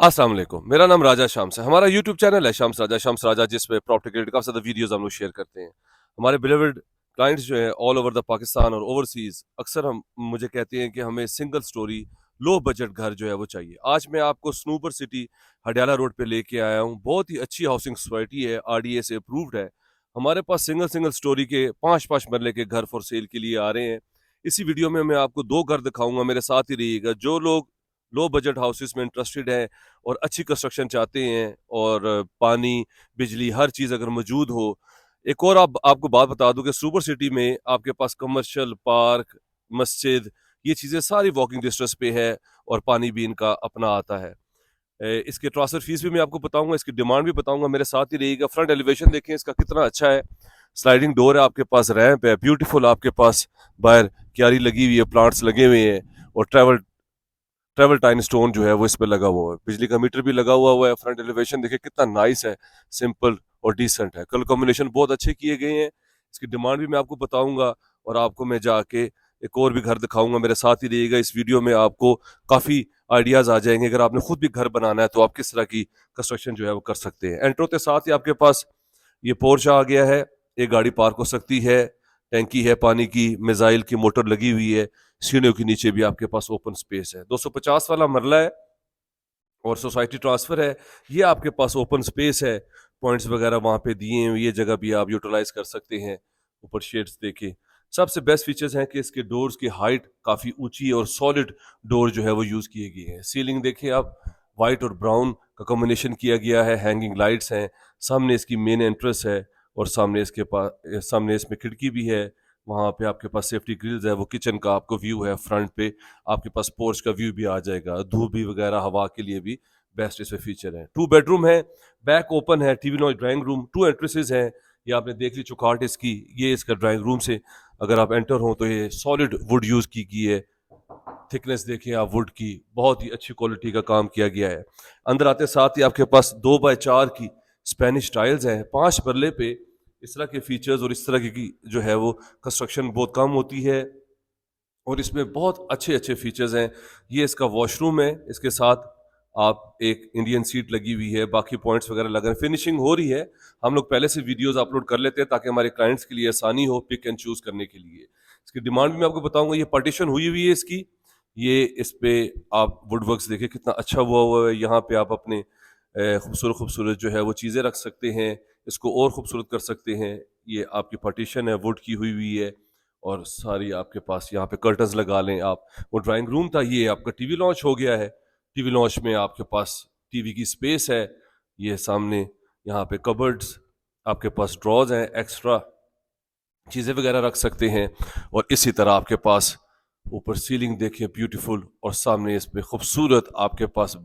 अस्सलाम वालेकुम। मेरा नाम राजा शाम्स है। हमारा यूट्यूब चैनल है शाम्स राजा जिसमें प्रॉपर्टी के रिलेटेड काफ़ी ज़्यादा वीडियोज़ हम लोग शेयर करते हैं। हमारे बिलीवर्ड क्लाइंट्स जो हैं ऑल ओवर द पाकिस्तान और ओवरसीज़ अक्सर हम मुझे कहते हैं कि हमें सिंगल स्टोरी लो बजट घर जो है वो चाहिए। आज मैं आपको स्नूपर सिटी हडियाला रोड पे लेके आया हूँ। बहुत ही अच्छी हाउसिंग सोसाइटी है, आरडीए से अप्रूव्ड है। हमारे पास सिंगल सिंगल स्टोरी के 5-5 मरले के घर फॉर सेल के लिए आ रहे हैं। इसी वीडियो में मैं आपको 2 घर दिखाऊँगा, मेरे साथ ही रहिएगा। जो लोग लो बजट हाउसेस में इंटरेस्टेड हैं और अच्छी कंस्ट्रक्शन चाहते हैं और पानी, बिजली हर चीज़ अगर मौजूद हो। एक और आपको बात बता दूँ कि सुपर सिटी में आपके पास कमर्शियल, पार्क, मस्जिद ये चीज़ें सारी वॉकिंग डिस्टेंस पे है और पानी भी इनका अपना आता है। इसके ट्रांसफर फीस भी मैं आपको बताऊँगा, इसकी डिमांड भी बताऊँगा, मेरे साथ ही रहिएगा। फ्रंट एलिवेशन देखें इसका कितना अच्छा है। स्लाइडिंग डोर है, आपके पास रैंप है, ब्यूटीफुल आपके पास बाहर क्यारी लगी हुई है, प्लांट्स लगे हुए हैं और ट्रेवल टाइन स्टोन जो है वो इस पे लगा हुआ है। बिजली का मीटर भी लगा हुआ है। फ्रंट एलिवेशन देखिए कितना नाइस है, सिंपल और डिसेंट है। कलर कॉम्बिनेशन बहुत अच्छे किए गए हैं। इसकी डिमांड भी मैं आपको बताऊंगा और आपको मैं जाके एक और भी घर दिखाऊंगा। मेरे साथ ही रहिएगा। इस वीडियो में आपको काफ़ी आइडियाज़ आ जाएंगे। अगर आपने खुद भी घर बनाना है तो आप किस तरह की कंस्ट्रक्शन जो है वो कर सकते हैं। एंट्रो के साथ ही आपके पास ये पोर्च आ गया है। एक गाड़ी पार्क हो सकती है, टैंकी है पानी की, मिसाइल की मोटर लगी हुई है। सीढ़ियों के नीचे भी आपके पास ओपन स्पेस है। 250 वाला मरला है और सोसाइटी ट्रांसफर है। ये आपके पास ओपन स्पेस है, पॉइंट्स वगैरह वहां पे दिए हैं। ये जगह भी आप यूटिलाइज कर सकते हैं। ऊपर शेड्स देखे। सबसे बेस्ट फीचर्स हैं कि इसके डोर्स की हाइट काफी ऊंची है और सॉलिड डोर जो है वो यूज किए गए हैं। सीलिंग देखें आप, वाइट और ब्राउन का कॉम्बिनेशन किया गया है। हैंगिंग लाइट्स हैं। सामने इसकी मेन एंट्रेंस है और सामने इसमें खिड़की भी है। वहाँ पे आपके पास सेफ्टी ग्रिल्स है। वो किचन का आपको व्यू है फ्रंट पे। आपके पास पोर्च का व्यू भी आ जाएगा। धूप भी वगैरह हवा के लिए भी बेस्ट इसमें फीचर है। 2 बेडरूम है, बैक ओपन है, TV noise drawing room, 2 entrances हैं। ये आपने देख ली चौखाट इसकी। ये इसका ड्राइंग रूम से अगर आप एंटर हो तो ये सॉलिड वुड यूज की गई है। थिकनेस देखिए आप वुड की, बहुत ही अच्छी क्वालिटी का काम किया गया है। अंदर आते साथ ही आपके पास 2x4 की स्पेनिश टाइल्स हैं। 5 मरले पे इस तरह के फीचर्स और इस तरह की जो है वो कंस्ट्रक्शन बहुत कम होती है और इसमें बहुत अच्छे अच्छे फीचर्स हैं। ये इसका वॉशरूम है, इसके साथ आप एक इंडियन सीट लगी हुई है, बाकी पॉइंट्स वगैरह लगे हैं। फिनिशिंग हो रही है। हम लोग पहले से वीडियोस अपलोड कर लेते हैं ताकि हमारे क्लाइंट्स के लिए आसानी हो पिक एंड चूज करने के लिए। इसकी डिमांड भी मैं आपको बताऊंगा। ये पार्टीशन हुई हुई है इसकी। ये इस पे आप वुड वर्क्स देखिए कितना अच्छा हुआ है। यहाँ पे आप अपने खूबसूरत खूबसूरत जो है वो चीज़ें रख सकते हैं, इसको और खूबसूरत कर सकते हैं। ये आपकी पार्टीशन है, वुड की हुई हुई है और सारी आपके पास यहाँ पे कर्टन्स लगा लें आप। वो ड्राइंग रूम था, ये आपका टीवी लॉन्च हो गया है। टीवी लॉन्च में आपके पास टीवी की स्पेस है। ये सामने यहाँ पे कबर्ड्स, आपके पास ड्रॉज हैं, एक्स्ट्रा चीज़ें वगैरह रख सकते हैं। और इसी तरह आपके पास ऊपर सीलिंग देखिए ब्यूटीफुल और सामने इस पे खूबसूरत आपके पास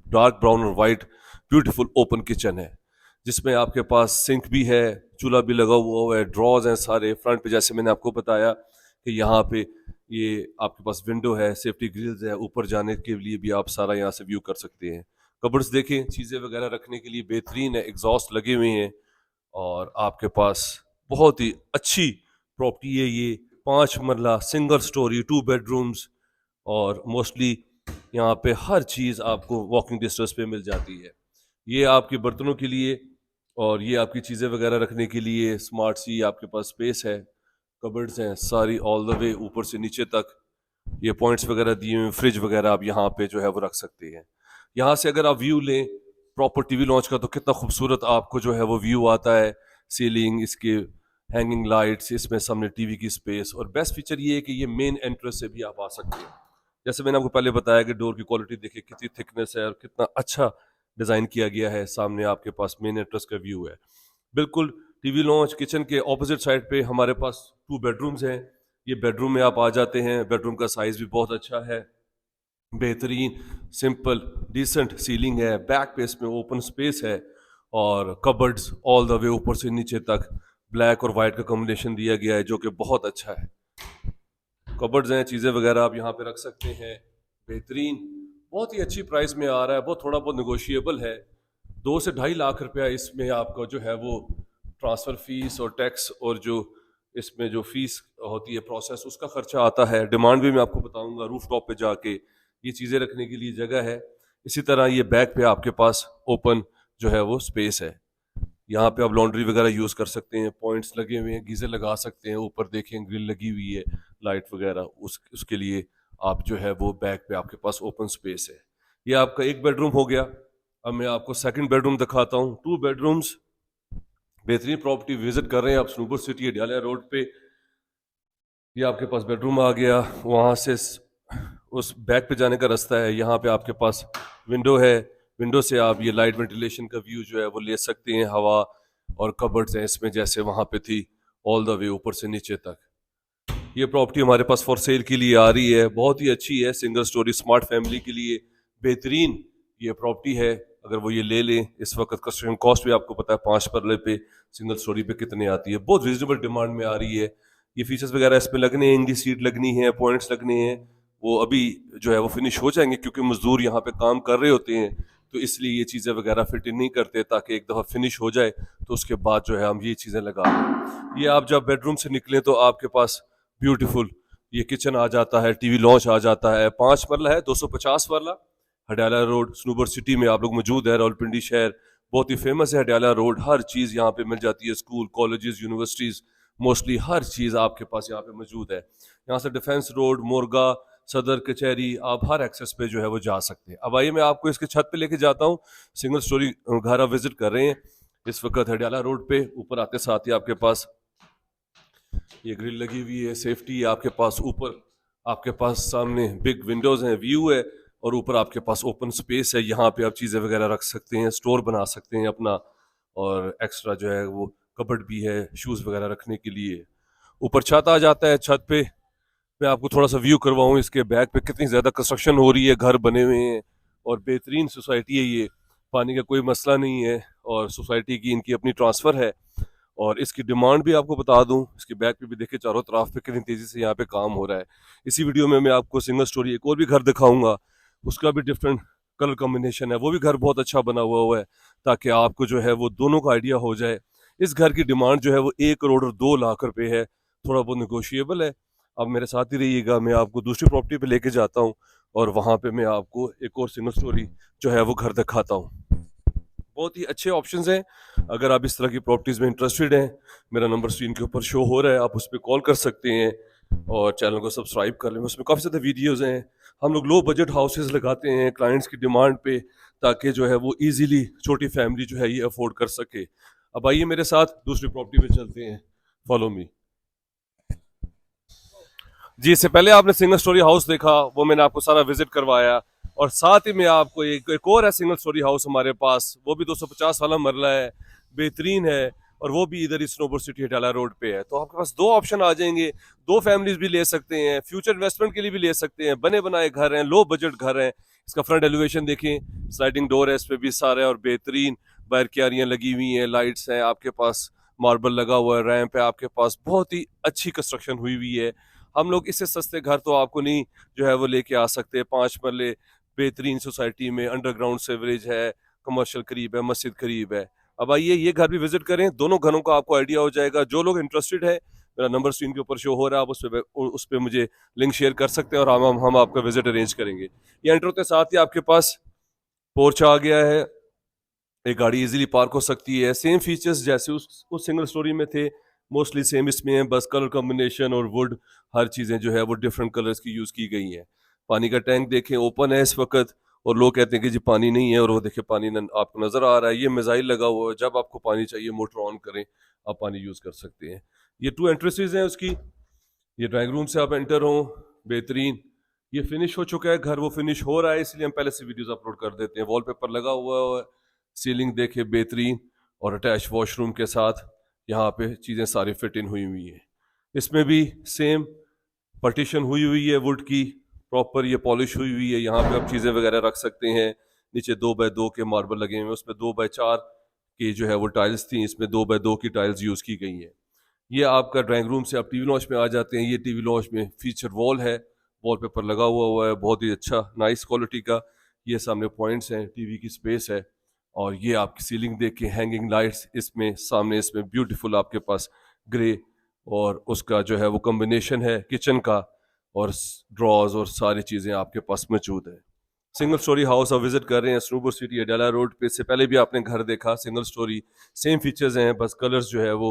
डार्क ब्राउन और वाइट ब्यूटीफुल ओपन किचन है जिसमें आपके पास सिंक भी है, चूल्हा भी लगा हुआ है, ड्रॉज हैं सारे फ्रंट पे। जैसे मैंने आपको बताया कि यहाँ पे ये आपके पास विंडो है, सेफ्टी ग्रिल्स है, ऊपर जाने के लिए भी आप सारा यहाँ से व्यू कर सकते हैं। कबर्ड्स देखें, चीज़ें वगैरह रखने के लिए बेहतरीन है, एग्जॉस्ट लगे हुए हैं और आपके पास बहुत ही अच्छी प्रॉपर्टी है ये। 5 मरला सिंगल स्टोरी, 2 बेडरूम्स और मोस्टली यहाँ पे हर चीज़ आपको वॉकिंग डिस्टेंस पे मिल जाती है। ये आपके बर्तनों के लिए और ये आपकी चीज़ें वगैरह रखने के लिए स्मार्ट सी आपके पास स्पेस है। कबर्ड्स हैं सारी ऑल द वे ऊपर से नीचे तक। ये पॉइंट्स वगैरह दिए हुए, फ्रिज वगैरह आप यहाँ पे जो है वो रख सकते हैं। यहाँ से अगर आप व्यू लें प्रॉपर टीवी लॉन्च का तो कितना खूबसूरत आपको जो है वो व्यू आता है। सीलिंग, इसके हैंगिंग लाइट्स, इसमें सामने टीवी की स्पेस और बेस्ट फीचर ये है कि ये मेन एंट्रेंस से भी आप आ सकते हैं। जैसे मैंने आपको पहले बताया कि डोर की क्वालिटी देखिए कितनी थिकनेस है और कितना अच्छा डिज़ाइन किया गया है। सामने आपके पास मेन एंट्रेंस का व्यू है। बिल्कुल टीवी लॉन्च किचन के ऑपोजिट साइड पे हमारे पास 2 बेडरूम्स हैं। ये बेडरूम में आप आ जाते हैं। बेडरूम का साइज भी बहुत अच्छा है, बेहतरीन, सिंपल, डिसेंट सीलिंग है। बैक पे इसमें ओपन स्पेस है और कबर्ड्स ऑल द वे ऊपर से नीचे तक ब्लैक और वाइट का कॉम्बिनेशन दिया गया है जो कि बहुत अच्छा है। कबर्ड्स हैं, चीज़ें वगैरह आप यहाँ पे रख सकते हैं। बेहतरीन, बहुत ही अच्छी प्राइस में आ रहा है। बहुत थोड़ा बहुत निगोशिएबल है। 2 से 2.5 लाख रुपया इसमें आपका जो है वो ट्रांसफ़र फीस और टैक्स और जो इसमें जो फीस होती है प्रोसेस उसका खर्चा आता है। डिमांड भी मैं आपको बताऊंगा रूफ टॉप पे जाके। ये चीज़ें रखने के लिए जगह है। इसी तरह ये बैक पे आपके पास ओपन जो है वो स्पेस है। यहाँ पे आप लॉन्ड्री वगैरह यूज़ कर सकते हैं, पॉइंट्स लगे हुए हैं, गीज़र लगा सकते हैं, ऊपर देखें ग्रिल लगी हुई है, लाइट वगैरह, उसके लिए आप जो है वो बैक पे आपके पास ओपन स्पेस है। ये आपका एक बेडरूम हो गया। अब मैं आपको सेकंड बेडरूम दिखाता हूँ। 2 बेडरूम्स, बेहतरीन प्रॉपर्टी विजिट कर रहे हैं आप स्नूबर सिटी अडयाला रोड पे। ये आपके पास बेडरूम आ गया। वहाँ से उस बैक पे जाने का रास्ता है। यहाँ पे आपके पास विंडो है। विंडो से आप ये लाइट वेंटिलेशन का व्यू जो है वो ले सकते हैं। हवा और कबर्ड्स हैं इसमें जैसे वहाँ पे थी, ऑल द वे ऊपर से नीचे तक। ये प्रॉपर्टी हमारे पास फॉर सेल के लिए आ रही है। बहुत ही अच्छी है, सिंगल स्टोरी स्मार्ट फैमिली के लिए बेहतरीन ये प्रॉपर्टी है। अगर वो ये ले लें, इस वक्त कंस्ट्रक्शन कॉस्ट भी आपको पता है 5 मरले पे सिंगल स्टोरी पे कितने आती है, बहुत रीजनेबल डिमांड में आ रही है। ये फीचर्स वगैरह इसमें लगने हैं, इनकी सीट लगनी है, पॉइंट्स लगने हैं, वो अभी जो है वो फिनिश हो जाएंगे क्योंकि मजदूर यहाँ पे काम कर रहे होते हैं, तो इसलिए ये चीज़ें वगैरह फिट इन नहीं करते, ताकि एक दफ़ा फिनिश हो जाए तो उसके बाद जो है हम ये चीज़ें लगा दें। ये आप जब बेडरूम से निकलें तो आपके पास ब्यूटीफुल ये किचन आ जाता है, टीवी लॉन्च आ जाता है। 5 मरला है, 250 वाला। हडियाला रोड स्नूबर सिटी में आप लोग मौजूद है। रावलपिंडी शहर बहुत ही फेमस है। हडियाला रोड, हर चीज़ यहाँ पे मिल जाती है, स्कूल, कॉलेजेस, यूनिवर्सिटीज़, मोस्टली हर चीज़ आपके पास यहाँ पे मौजूद है। यहाँ से डिफेंस रोड, मोरगा, सदर, कचहरी, आप हर एक्सेस पे जो है वो जा सकते हैं। अब आइए मैं आपको इसके छत पे लेके जाता हूँ। सिंगल स्टोरी घर आप विजिट कर रहे हैं इस वक्त हडियाला रोड पे। ऊपर आते साथ ही आपके पास ये ग्रिल लगी हुई है, सेफ्टी है आपके पास। ऊपर आपके पास सामने बिग विंडोज हैं, व्यू है, और ऊपर आपके पास ओपन स्पेस है। यहाँ पे आप चीज़ें वगैरह रख सकते हैं, स्टोर बना सकते हैं अपना, और एक्स्ट्रा जो है वो कबर्ड भी है शूज़ वगैरह रखने के लिए। ऊपर छत आ जाता है। छत पे मैं आपको थोड़ा सा व्यू करवाऊँ इसके बैक पे कितनी ज़्यादा कंस्ट्रक्शन हो रही है, घर बने हुए हैं, और बेहतरीन सोसाइटी है ये। पानी का कोई मसला नहीं है, और सोसाइटी की इनकी अपनी ट्रांसफ़र है। और इसकी डिमांड भी आपको बता दूं, इसके बैक पे भी देखिए चारों तरफ पे कितनी तेज़ी से यहाँ पे काम हो रहा है। इसी वीडियो में मैं आपको सिंगल स्टोरी एक और भी घर दिखाऊंगा, उसका भी डिफरेंट कलर कॉम्बिनेशन है, वो भी घर बहुत अच्छा बना हुआ है, ताकि आपको जो है वो दोनों का आइडिया हो जाए। इस घर की डिमांड जो है वो 1 करोड़ और 2 लाख रुपए है, थोड़ा बहुत निगोशिएबल है। अब मेरे साथ ही रहिएगा, मैं आपको दूसरी प्रॉपर्टी पे लेके जाता हूँ, और वहाँ पे मैं आपको एक और सिंगल स्टोरी जो है वो घर दिखाता हूँ। बहुत ही अच्छे ऑप्शंस हैं। अगर आप इस तरह की प्रॉपर्टीज़ में इंटरेस्टेड हैं, मेरा नंबर स्क्रीन के ऊपर शो हो रहा है, आप उस पर कॉल कर सकते हैं, और चैनल को सब्सक्राइब कर लें। उसमें काफ़ी ज़्यादा वीडियोस हैं। हम लोग लो बजट हाउसेस लगाते हैं क्लाइंट्स की डिमांड पे, ताकि जो है वो इजीली छोटी फैमिली जो है ये अफोर्ड कर सके। अब आइए मेरे साथ दूसरी प्रॉपर्टी पे चलते हैं, फॉलो मी। जी, इससे पहले आपने सिंगल स्टोरी हाउस देखा, वो मैंने आपको सारा विजिट करवाया, और साथ ही में आपको एक और है सिंगल स्टोरी हाउस हमारे पास, वो भी 250 वाला मरला है, बेहतरीन है, और वो भी इधर ही स्नोबर सिटी हटाला रोड पे है। तो आपके पास 2 ऑप्शन आ जाएंगे, 2 फैमिलीज भी ले सकते हैं, फ्यूचर इन्वेस्टमेंट के लिए भी ले सकते हैं, बने बनाए घर हैं, लो बजट घर हैं। इसका फ्रंट एलिवेशन देखें, स्लाइडिंग डोर है इस पे भी सारे, और बेहतरीन बाहर क्यारियाँ लगी हुई हैं, लाइट्स हैं आपके पास, मार्बल लगा हुआ है, रैंप है आपके पास, बहुत ही अच्छी कंस्ट्रक्शन हुई हुई है। हम लोग इससे सस्ते घर तो आपको नहीं जो है वो लेके आ सकते। 5 मरले बेहतरीन सोसाइटी में, अंडरग्राउंड सेवरेज है, कमर्शियल करीब है, मस्जिद करीब है। अब आइए ये घर भी विजिट करें, दोनों घरों का आपको आइडिया हो जाएगा। जो लोग इंटरेस्टेड है, मेरा नंबर स्क्रीन के ऊपर शो हो रहा है, आप उस पर मुझे लिंक शेयर कर सकते हैं, और हम आपका विजिट अरेंज करेंगे। ये एंटर होते साथ ही आपके पास पोर्च आ गया है, एक गाड़ी इजीली पार्क हो सकती है। सेम फीचर्स जैसे उस सिंगल स्टोरी में थे, मोस्टली सेम इसमें है, बस कलर कॉम्बिनेशन और वुड, हर चीज़ें जो है वो डिफरेंट कलर्स की यूज़ की गई हैं। पानी का टैंक देखें, ओपन है इस वक्त, और लोग कहते हैं कि जी पानी नहीं है, और वो देखें पानी आपको नज़र आ रहा है। ये मिसाइल लगा हुआ है, जब आपको पानी चाहिए मोटर ऑन करें, आप पानी यूज़ कर सकते हैं। ये 2 एंट्रेंसेज हैं उसकी। ये ड्राइंग रूम से आप एंटर हों, बेहतरीन। ये फिनिश हो चुका है घर, वो फिनिश हो रहा है, इसलिए हम पहले से वीडियोस अपलोड कर देते हैं। वॉलपेपर लगा हुआ है, सीलिंग देखे बेहतरीन, और अटैच वॉशरूम के साथ यहाँ पे चीज़ें सारी फिट इन हुई हुई हैं। इसमें भी सेम पार्टीशन हुई हुई है वुड की, प्रॉपर ये पॉलिश हुई हुई है। यहाँ पे आप चीज़ें वगैरह रख सकते हैं। नीचे 2x2 के मार्बल लगे हुए हैं, उसमें 2x4 की जो है वो टाइल्स थी, इसमें 2x2 की टाइल्स यूज़ की गई हैं। ये आपका ड्राइंग रूम से आप टीवी लॉन्च में आ जाते हैं। ये टीवी लॉन्च में फीचर वॉल है, वॉलपेपर लगा हुआ है, बहुत ही अच्छा नाइस क्वालिटी का। ये सामने पॉइंट्स हैं, टीवी की स्पेस है, और ये आपकी सीलिंग देख के हैंगिंग लाइट्स इसमें सामने, इसमें ब्यूटीफुल आपके पास ग्रे, और उसका जो है वो कॉम्बिनेशन है किचन का, और ड्रॉज और सारी चीज़ें आपके पास मौजूद है। सिंगल स्टोरी हाउस आप विजिट कर रहे हैं स्नूबर सिटी अडाला रोड पे। इससे पहले भी आपने घर देखा सिंगल स्टोरी, सेम फीचर्स हैं, बस कलर्स जो है वो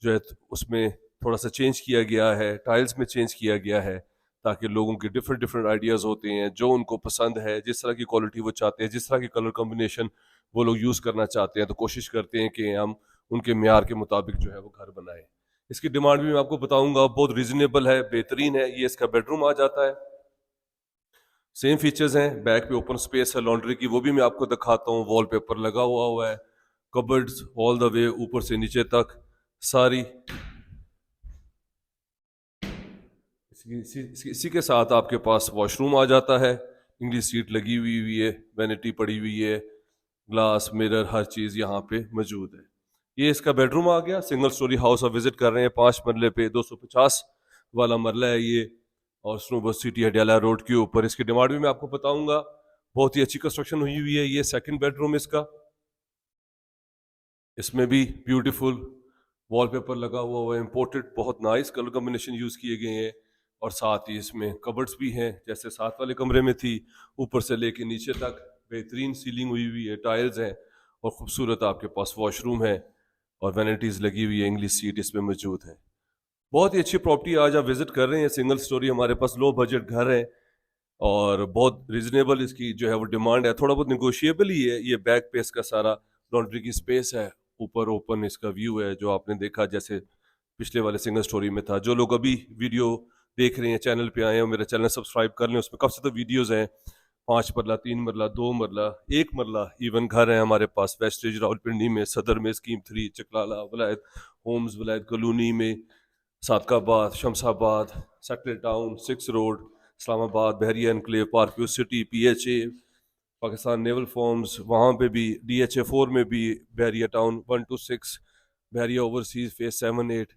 जो है उसमें थोड़ा सा चेंज किया गया है, टाइल्स में चेंज किया गया है, ताकि लोगों के डिफरेंट डिफरेंट आइडियाज़ होते हैं, जो उनको पसंद है, जिस तरह की क्वालिटी वो चाहते हैं, जिस तरह की कलर कॉम्बिनेशन वो लोग यूज़ करना चाहते हैं, तो कोशिश करते हैं कि हम उनके म्यार के मुताबिक जो है वो घर बनाएं। इसकी डिमांड भी मैं आपको बताऊंगा, बहुत रिजनेबल है, बेहतरीन है। ये इसका बेडरूम आ जाता है, सेम फीचर्स हैं, बैक पे ओपन स्पेस है लॉन्ड्री की, वो भी मैं आपको दिखाता हूँ। वॉलपेपर लगा हुआ है, कबर्ड्स ऑल द वे ऊपर से नीचे तक सारी। इसी के साथ आपके पास वॉशरूम आ जाता है, इंग्लिश सीट लगी हुई है, वैनिटी पड़ी हुई है, ग्लास मिरर हर चीज़ यहाँ पे मौजूद है। ये इसका बेडरूम आ गया। सिंगल स्टोरी हाउस आप विजिट कर रहे हैं, 5 मरले पे 250 वाला मरला है ये, और स्नोबर सिटी अडयाला रोड के ऊपर। इसकी डिमांड भी मैं आपको बताऊंगा, बहुत ही अच्छी कंस्ट्रक्शन हुई हुई है। ये सेकंड बेडरूम इसका, इसमें भी ब्यूटीफुल वॉलपेपर लगा हुआ है, इम्पोर्टेड, बहुत नाइस कलर कॉम्बिनेशन यूज़ किए गए हैं। और साथ ही इसमें कबर्ड्स भी हैं, जैसे साथ वाले कमरे में थी, ऊपर से लेके नीचे तक बेहतरीन सीलिंग हुई हुई है, टाइल्स हैं, और खूबसूरत आपके पास वॉशरूम है, और वैनिटीज़ लगी हुई है, इंग्लिश सीट इसमें मौजूद है। बहुत ही अच्छी प्रॉपर्टी आज आप विजिट कर रहे हैं। सिंगल स्टोरी हमारे पास लो बजट घर है, और बहुत रिजनेबल इसकी जो है वो डिमांड है, थोड़ा बहुत निगोशिएबल ही है। ये बैक पे इसका सारा लॉन्ड्री की स्पेस है, ऊपर ओपन इसका व्यू है, जो आपने देखा जैसे पिछले वाले सिंगल स्टोरी में था। जो लोग अभी वीडियो देख रहे हैं, चैनल पे आए हैं, मेरा चैनल सब्सक्राइब कर लें, उसमें काफ़ी ज़्यादा वीडियोज़ हैं। 5 मरला, 3 मरला, 2 मरला, 1 मरला इवन घर है हमारे पास, वेस्टेज रावलपिंडी में, सदर में, scheme 3, Chaklala, Walayat homes, Walayat colony में, Sadiqabad, Shamsabad, sector town, 6 road, Islamabad, Bahria enclave, park city, PHA, Pakistan naval farms, वहाँ पे भी, DHA 4 में भी, Bahria town 1 to 6, Bahria overseas phase 7, 8,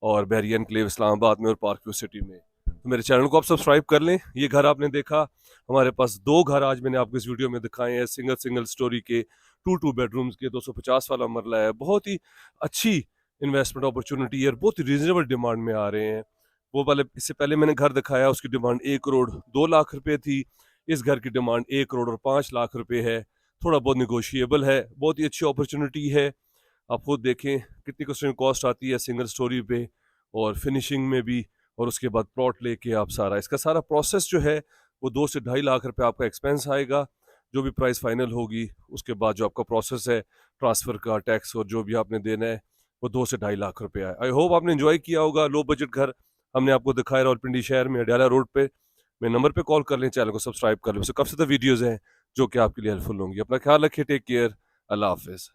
और बहरिया एनक्लेव इस्लामाबाद में, और पार्क सिटी में। तो मेरे चैनल को आप सब्सक्राइब कर लें। ये घर आपने देखा, हमारे पास 2 घर आज मैंने आपको इस वीडियो में दिखाए हैं, सिंगल सिंगल स्टोरी के, 2 बेडरूम्स के, 250 वाला मरला है। बहुत ही अच्छी इन्वेस्टमेंट अपॉर्चुनिटी है, और बहुत ही रीजनेबल डिमांड में आ रहे हैं। वो वाले, इससे पहले मैंने घर दिखाया, उसकी डिमांड 1 करोड़ 2 लाख रुपए थी। इस घर की डिमांड 1 करोड़ और 5 लाख रुपए है। थोड़ा बहुत निगोशिएबल है, बहुत ही अच्छी अपॉर्चुनिटी है। आप खुद देखें कितनी कंस्ट्रक्शन कॉस्ट आती है सिंगल स्टोरी पे, और फिनिशिंग में भी, और उसके बाद प्लॉट लेके आप सारा इसका सारा प्रोसेस जो है वो 2 से 2.5 लाख रुपए आपका एक्सपेंस आएगा। जो भी प्राइस फाइनल होगी, उसके बाद जो आपका प्रोसेस है ट्रांसफ़र का, टैक्स और जो भी आपने देना है, वो 2 से 2.5 लाख रुपए है। आई होप आपने एंजॉय किया होगा। लो बजट घर हमने आपको दिखाया रावलपिंडी शहर में, अडयाला रोड पे। मेरे नंबर पे कॉल कर लें, चैनल को सब्सक्राइब कर लें, उससे काफ़ी ज़्यादा वीडियोज़ हैं जो कि आपके लिए हेल्पफुल होंगी। अपना ख्याल रखिए, टेक केयर, अल्लाह हाफिज़।